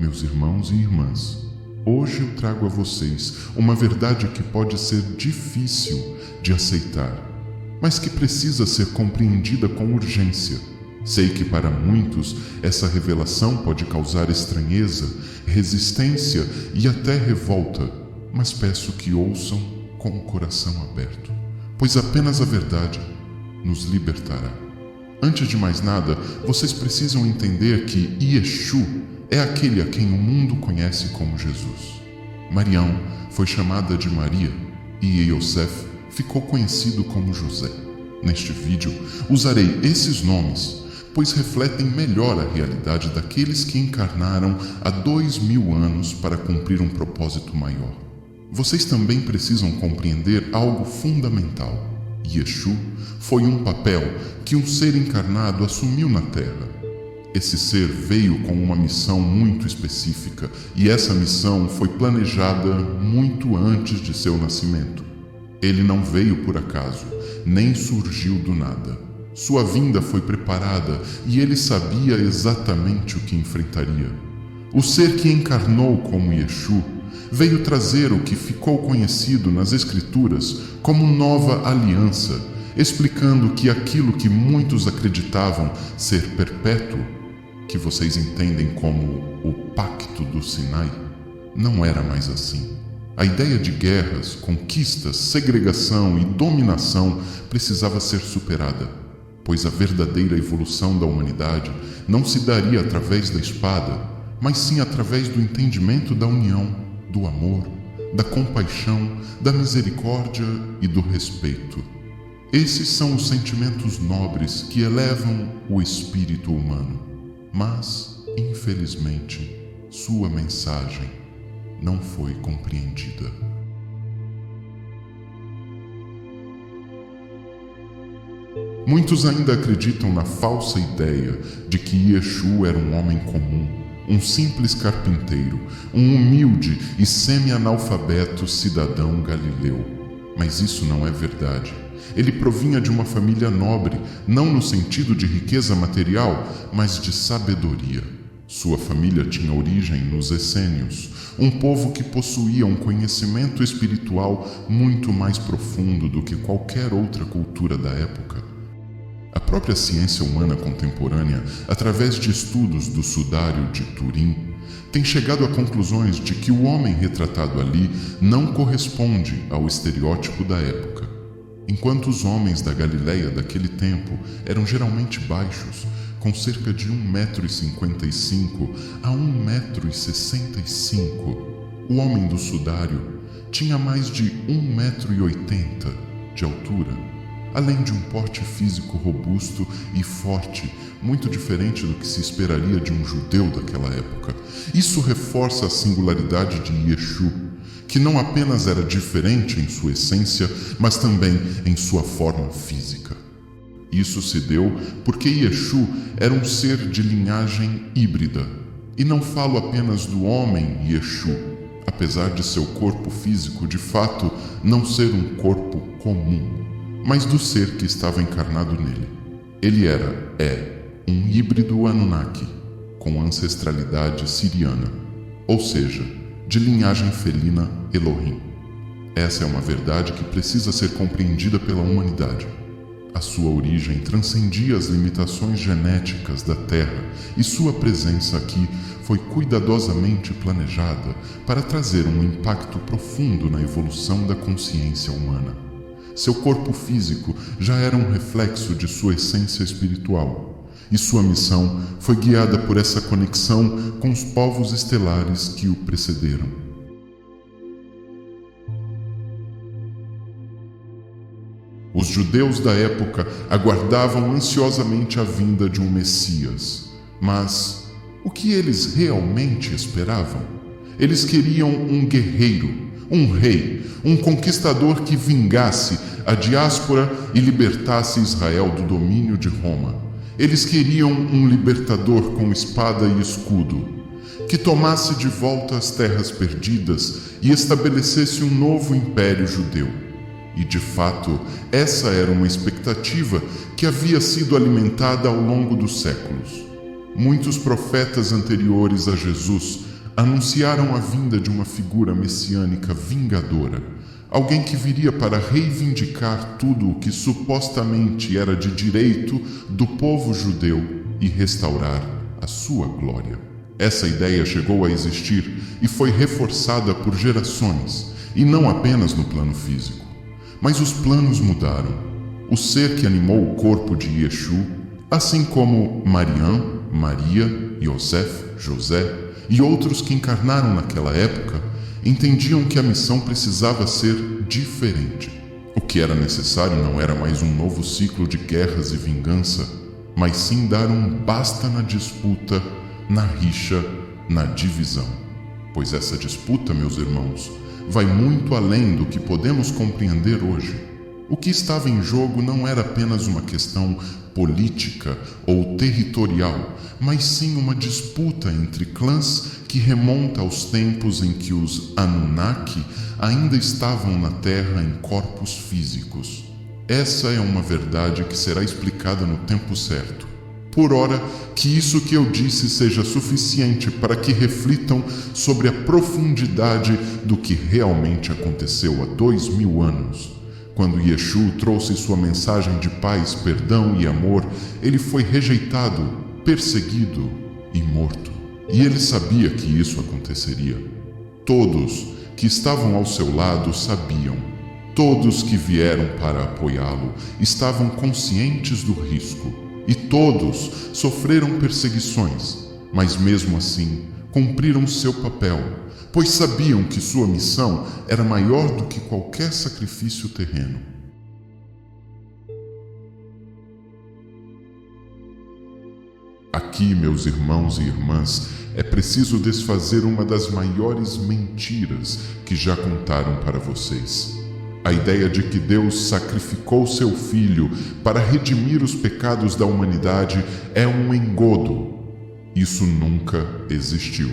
meus irmãos e irmãs. Hoje eu trago a vocês uma verdade que pode ser difícil de aceitar, mas que precisa ser compreendida com urgência. Sei que para muitos essa revelação pode causar estranheza, resistência e até revolta, mas peço que ouçam com o coração aberto, pois apenas a verdade nos libertará. Antes de mais nada, vocês precisam entender que Yeshu é aquele a quem o mundo conhece como Jesus. Marião foi chamada de Maria e Yosef ficou conhecido como José. Neste vídeo, usarei esses nomes, pois refletem melhor a realidade daqueles que encarnaram há 2000 anos para cumprir um propósito maior. Vocês também precisam compreender algo fundamental. Yeshu foi um papel que um ser encarnado assumiu na Terra. Esse ser veio com uma missão muito específica, e essa missão foi planejada muito antes de seu nascimento. Ele não veio por acaso, nem surgiu do nada. Sua vinda foi preparada e ele sabia exatamente o que enfrentaria. O ser que encarnou como Yeshu veio trazer o que ficou conhecido nas Escrituras como nova aliança, explicando que aquilo que muitos acreditavam ser perpétuo, que vocês entendem como o Pacto do Sinai, não era mais assim. A ideia de guerras, conquistas, segregação e dominação precisava ser superada, pois a verdadeira evolução da humanidade não se daria através da espada, mas sim através do entendimento da união, do amor, da compaixão, da misericórdia e do respeito. Esses são os sentimentos nobres que elevam o espírito humano. Mas, infelizmente, sua mensagem não foi compreendida. Muitos ainda acreditam na falsa ideia de que Yeshu era um homem comum, um simples carpinteiro, um humilde e semi-analfabeto cidadão galileu. Mas isso não é verdade. Ele provinha de uma família nobre, não no sentido de riqueza material, mas de sabedoria. Sua família tinha origem nos essênios, um povo que possuía um conhecimento espiritual muito mais profundo do que qualquer outra cultura da época. A própria ciência humana contemporânea, através de estudos do sudário de Turim, tem chegado a conclusões de que o homem retratado ali não corresponde ao estereótipo da época. Enquanto os homens da Galileia daquele tempo eram geralmente baixos, com cerca de 1,55 m a 1,65 m, o homem do sudário tinha mais de 1,80 m de altura, além de um porte físico robusto e forte, muito diferente do que se esperaria de um judeu daquela época. Isso reforça a singularidade de Yeshu, que não apenas era diferente em sua essência, mas também em sua forma física. Isso se deu porque Yeshu era um ser de linhagem híbrida. E não falo apenas do homem Yeshu, apesar de seu corpo físico de fato não ser um corpo comum, mas do ser que estava encarnado nele. Ele é um híbrido Anunnaki, com ancestralidade siriana, ou seja, de linhagem felina Elohim. Essa é uma verdade que precisa ser compreendida pela humanidade. A sua origem transcendia as limitações genéticas da Terra e sua presença aqui foi cuidadosamente planejada para trazer um impacto profundo na evolução da consciência humana. Seu corpo físico já era um reflexo de sua essência espiritual, e sua missão foi guiada por essa conexão com os povos estelares que o precederam. Os judeus da época aguardavam ansiosamente a vinda de um Messias, mas o que eles realmente esperavam? Eles queriam um guerreiro, um rei, um conquistador que vingasse a diáspora e libertasse Israel do domínio de Roma. Eles queriam um libertador com espada e escudo, que tomasse de volta as terras perdidas e estabelecesse um novo império judeu. E de fato, essa era uma expectativa que havia sido alimentada ao longo dos séculos. Muitos profetas anteriores a Jesus anunciaram a vinda de uma figura messiânica vingadora, alguém que viria para reivindicar tudo o que supostamente era de direito do povo judeu e restaurar a sua glória. Essa ideia chegou a existir e foi reforçada por gerações, e não apenas no plano físico. Mas os planos mudaram. O ser que animou o corpo de Yeshua, assim como Mariam, Maria, Yosef, José e outros que encarnaram naquela época, entendiam que a missão precisava ser diferente. O que era necessário não era mais um novo ciclo de guerras e vingança, mas sim dar um basta na disputa, na rixa, na divisão. Pois essa disputa, meus irmãos, vai muito além do que podemos compreender hoje. O que estava em jogo não era apenas uma questão política ou territorial, mas sim uma disputa entre clãs que remonta aos tempos em que os Anunnaki ainda estavam na Terra em corpos físicos. Essa é uma verdade que será explicada no tempo certo. Por ora, que isso que eu disse seja suficiente para que reflitam sobre a profundidade do que realmente aconteceu há 2000 anos. Quando Yeshua trouxe sua mensagem de paz, perdão e amor, ele foi rejeitado, perseguido e morto. E ele sabia que isso aconteceria. Todos que estavam ao seu lado sabiam. Todos que vieram para apoiá-lo estavam conscientes do risco. E todos sofreram perseguições, mas mesmo assim cumpriram seu papel, pois sabiam que sua missão era maior do que qualquer sacrifício terreno. Aqui, meus irmãos e irmãs, é preciso desfazer uma das maiores mentiras que já contaram para vocês. A ideia de que Deus sacrificou seu Filho para redimir os pecados da humanidade é um engodo. Isso nunca existiu.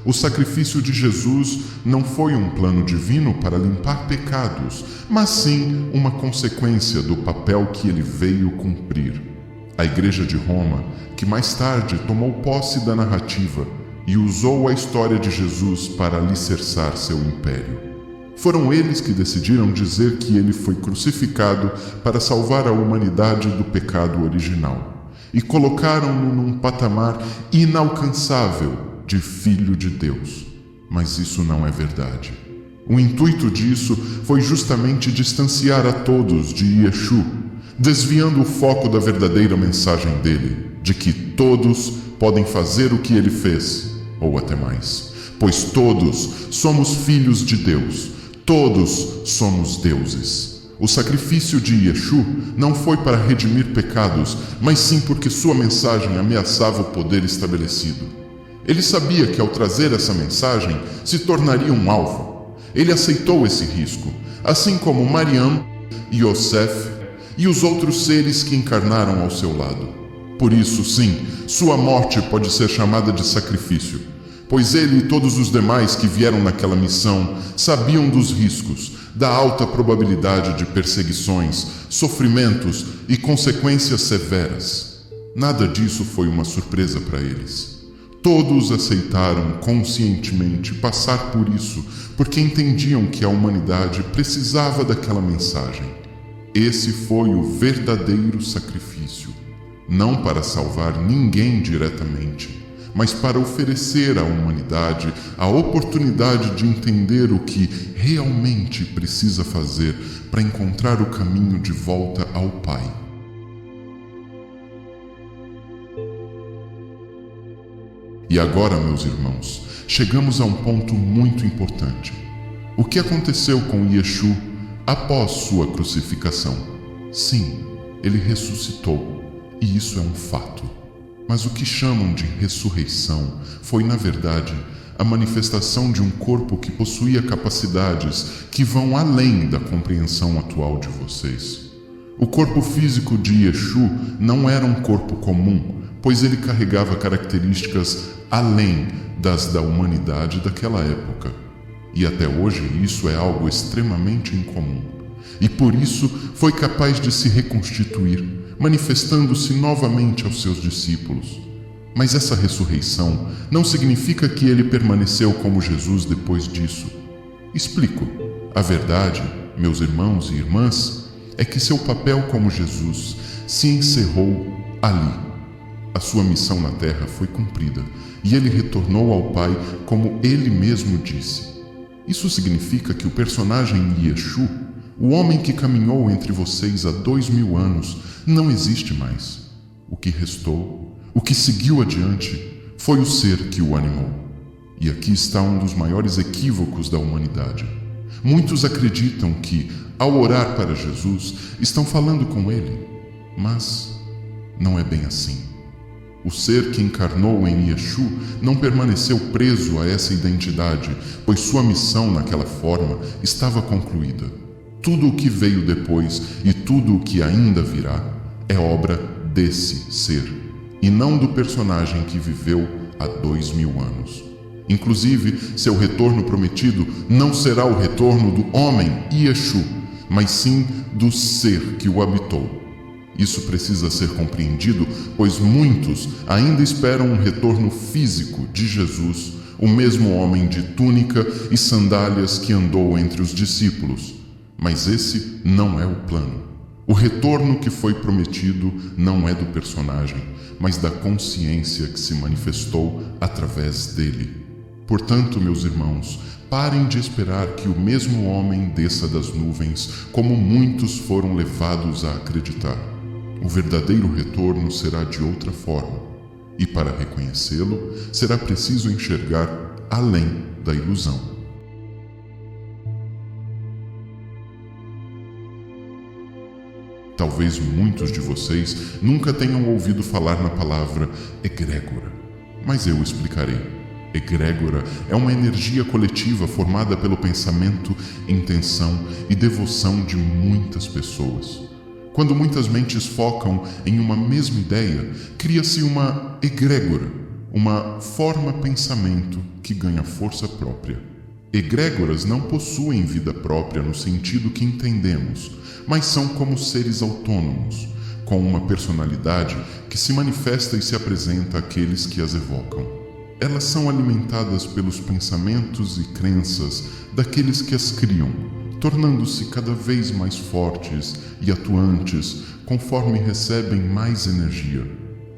O sacrifício de Jesus não foi um plano divino para limpar pecados, mas sim uma consequência do papel que ele veio cumprir. A Igreja de Roma, que mais tarde tomou posse da narrativa e usou a história de Jesus para alicerçar seu império. Foram eles que decidiram dizer que ele foi crucificado para salvar a humanidade do pecado original e colocaram-no num patamar inalcançável de Filho de Deus. Mas isso não é verdade. O intuito disso foi justamente distanciar a todos de Yeshua, desviando o foco da verdadeira mensagem dele, de que todos podem fazer o que ele fez, ou até mais, pois todos somos filhos de Deus. Todos somos deuses. O sacrifício de Yeshua não foi para redimir pecados, mas sim porque sua mensagem ameaçava o poder estabelecido. Ele sabia que ao trazer essa mensagem se tornaria um alvo. Ele aceitou esse risco, assim como Mariam, Yosef e os outros seres que encarnaram ao seu lado. Por isso, sim, sua morte pode ser chamada de sacrifício, pois ele e todos os demais que vieram naquela missão sabiam dos riscos, da alta probabilidade de perseguições, sofrimentos e consequências severas. Nada disso foi uma surpresa para eles. Todos aceitaram conscientemente passar por isso, porque entendiam que a humanidade precisava daquela mensagem. Esse foi o verdadeiro sacrifício, não para salvar ninguém diretamente, mas para oferecer à humanidade a oportunidade de entender o que realmente precisa fazer para encontrar o caminho de volta ao Pai. E agora, meus irmãos, chegamos a um ponto muito importante. O que aconteceu com Yeshua após sua crucificação? Sim, ele ressuscitou, e isso é um fato. Mas o que chamam de ressurreição foi, na verdade, a manifestação de um corpo que possuía capacidades que vão além da compreensão atual de vocês. O corpo físico de Yeshua não era um corpo comum, pois ele carregava características além das da humanidade daquela época. E até hoje isso é algo extremamente incomum. E por isso foi capaz de se reconstituir, manifestando-se novamente aos seus discípulos. Mas essa ressurreição não significa que ele permaneceu como Jesus depois disso. Explico. A verdade, meus irmãos e irmãs, é que seu papel como Jesus se encerrou ali. A sua missão na terra foi cumprida e ele retornou ao Pai como ele mesmo disse. Isso significa que o personagem Yeshua, o homem que caminhou entre vocês há 2000 anos, não existe mais. O que restou, o que seguiu adiante, foi o ser que o animou. E aqui está um dos maiores equívocos da humanidade. Muitos acreditam que, ao orar para Jesus, estão falando com ele, mas não é bem assim. O ser que encarnou em Yeshua não permaneceu preso a essa identidade, pois sua missão naquela forma estava concluída. Tudo o que veio depois e tudo o que ainda virá é obra desse ser, e não do personagem que viveu há 2000 anos. Inclusive, seu retorno prometido não será o retorno do homem Yeshua, mas sim do ser que o habitou. Isso precisa ser compreendido, pois muitos ainda esperam um retorno físico de Jesus, o mesmo homem de túnica e sandálias que andou entre os discípulos. Mas esse não é o plano. O retorno que foi prometido não é do personagem, mas da consciência que se manifestou através dele. Portanto, meus irmãos, parem de esperar que o mesmo homem desça das nuvens, como muitos foram levados a acreditar. O verdadeiro retorno será de outra forma, e para reconhecê-lo, será preciso enxergar além da ilusão. Talvez muitos de vocês nunca tenham ouvido falar na palavra egrégora, mas eu explicarei. Egrégora é uma energia coletiva formada pelo pensamento, intenção e devoção de muitas pessoas. Quando muitas mentes focam em uma mesma ideia, cria-se uma egrégora, uma forma-pensamento que ganha força própria. Egrégoras não possuem vida própria no sentido que entendemos, mas são como seres autônomos, com uma personalidade que se manifesta e se apresenta àqueles que as evocam. Elas são alimentadas pelos pensamentos e crenças daqueles que as criam, tornando-se cada vez mais fortes e atuantes conforme recebem mais energia.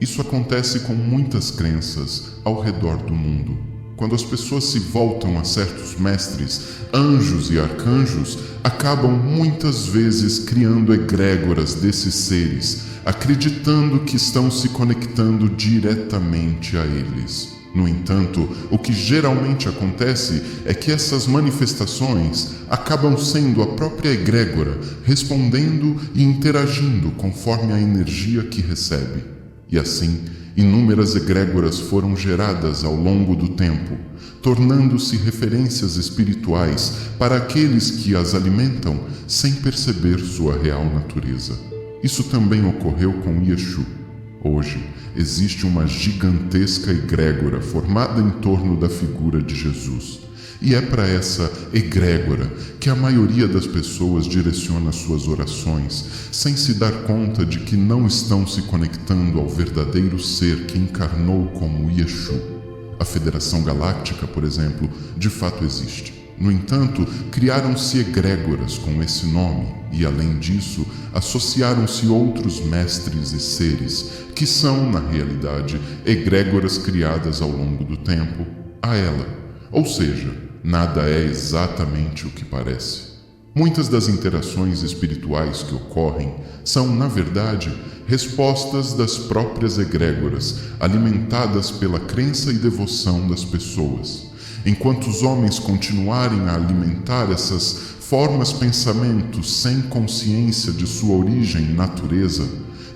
Isso acontece com muitas crenças ao redor do mundo. Quando as pessoas se voltam a certos mestres, anjos e arcanjos, acabam muitas vezes criando egrégoras desses seres, acreditando que estão se conectando diretamente a eles. No entanto, o que geralmente acontece é que essas manifestações acabam sendo a própria egrégora respondendo e interagindo conforme a energia que recebe. E assim, inúmeras egrégoras foram geradas ao longo do tempo, tornando-se referências espirituais para aqueles que as alimentam sem perceber sua real natureza. Isso também ocorreu com Yeshua. Hoje, existe uma gigantesca egrégora formada em torno da figura de Jesus. E é para essa egrégora que a maioria das pessoas direciona suas orações, sem se dar conta de que não estão se conectando ao verdadeiro ser que encarnou como Yeshua. A Federação Galáctica, por exemplo, de fato existe. No entanto, criaram-se egrégoras com esse nome e, além disso, associaram-se outros mestres e seres, que são, na realidade, egrégoras criadas ao longo do tempo, a ela. Ou seja, nada é exatamente o que parece. Muitas das interações espirituais que ocorrem são, na verdade, respostas das próprias egrégoras, alimentadas pela crença e devoção das pessoas. Enquanto os homens continuarem a alimentar essas formas-pensamentos sem consciência de sua origem e natureza,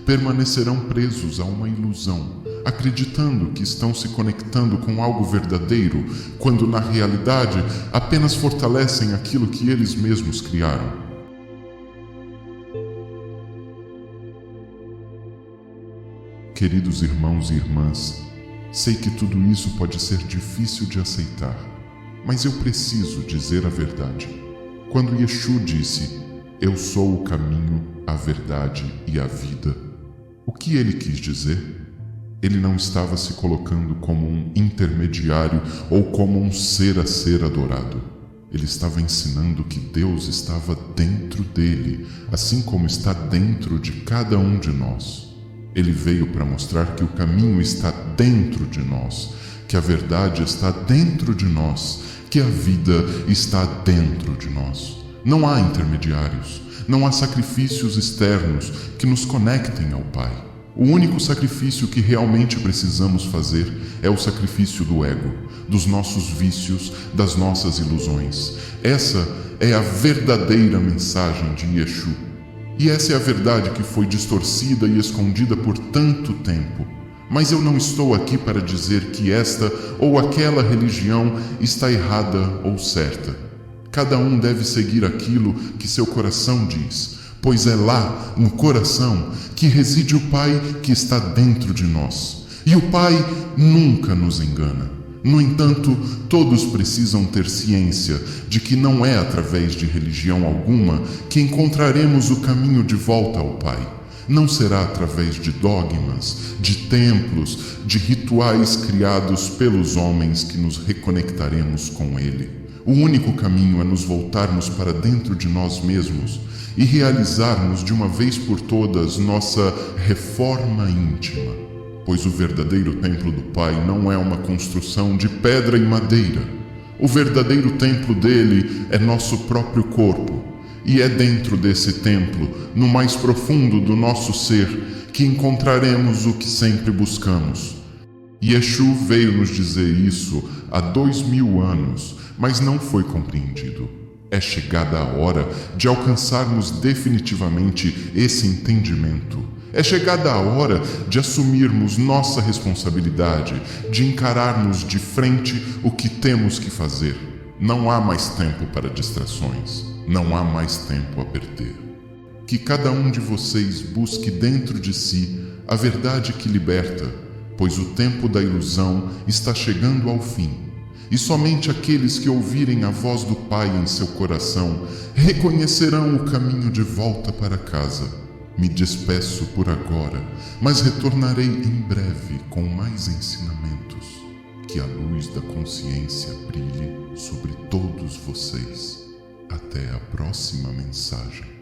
permanecerão presos a uma ilusão, acreditando que estão se conectando com algo verdadeiro, quando na realidade apenas fortalecem aquilo que eles mesmos criaram. Queridos irmãos e irmãs, sei que tudo isso pode ser difícil de aceitar, mas eu preciso dizer a verdade. Quando Yeshua disse, "Eu sou o caminho, a verdade e a vida", o que ele quis dizer? Ele não estava se colocando como um intermediário ou como um ser a ser adorado. Ele estava ensinando que Deus estava dentro dele, assim como está dentro de cada um de nós. Ele veio para mostrar que o caminho está dentro de nós, que a verdade está dentro de nós, que a vida está dentro de nós. Não há intermediários, não há sacrifícios externos que nos conectem ao Pai. O único sacrifício que realmente precisamos fazer é o sacrifício do ego, dos nossos vícios, das nossas ilusões. Essa é a verdadeira mensagem de Yeshua. E essa é a verdade que foi distorcida e escondida por tanto tempo. Mas eu não estou aqui para dizer que esta ou aquela religião está errada ou certa. Cada um deve seguir aquilo que seu coração diz, pois é lá, no coração, que reside o Pai que está dentro de nós. E o Pai nunca nos engana. No entanto, todos precisam ter ciência de que não é através de religião alguma que encontraremos o caminho de volta ao Pai. Não será através de dogmas, de templos, de rituais criados pelos homens que nos reconectaremos com Ele. O único caminho é nos voltarmos para dentro de nós mesmos e realizarmos de uma vez por todas nossa reforma íntima, pois o verdadeiro templo do Pai não é uma construção de pedra e madeira. O verdadeiro templo dele é nosso próprio corpo, e é dentro desse templo, no mais profundo do nosso ser, que encontraremos o que sempre buscamos. Yeshua veio nos dizer isso há 2000 anos, mas não foi compreendido. É chegada a hora de alcançarmos definitivamente esse entendimento. É chegada a hora de assumirmos nossa responsabilidade, de encararmos de frente o que temos que fazer. Não há mais tempo para distrações, não há mais tempo a perder. Que cada um de vocês busque dentro de si a verdade que liberta, pois o tempo da ilusão está chegando ao fim. E somente aqueles que ouvirem a voz do Pai em seu coração reconhecerão o caminho de volta para casa. Me despeço por agora, mas retornarei em breve com mais ensinamentos. Que a luz da consciência brilhe sobre todos vocês. Até a próxima mensagem.